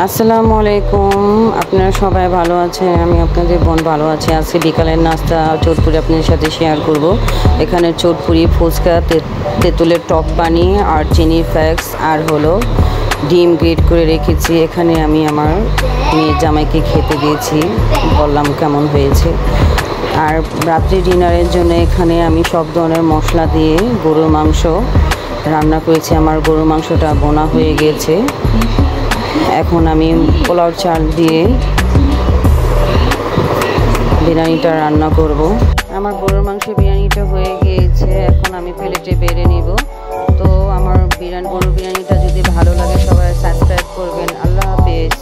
আসসালামু আলাইকুম। আপনারা সবাই ভালো আছেন? আমি আপনাদের বোন ভালো আছি। আজকে বিকালের নাস্তা চটপুরি আপনাদের সাথে শেয়ার করব। এখানে চটপুরি, ফুচকা, তেঁতুলের টক পানি আর চিনির ফ্লেক্স আর হলো ডিম গ্রেট করে রেখেছি। এখানে আমি আমার মেয়ের জামাইকে খেতে দিয়েছি, বললাম কেমন হয়েছে। আর রাত্রি ডিনারের জন্য এখানে আমি সব ধরনের মশলা দিয়ে গরুর মাংস রান্না করেছি। আমার গরুর মাংসটা বোনা হয়ে গেছে। এখন আমি পোলাও চাল দিয়ে বিরিয়ানিটা রান্না করব। আমার গরুর মাংসের বিরিয়ানিটা হয়ে গিয়েছে, এখন আমি প্লেটে বেড়ে নিব। তো আমার গরুর বিরিয়ানিটা যদি ভালো লাগে সবাই সাবস্ক্রাইব করবেন। আল্লাহ হাফেজ।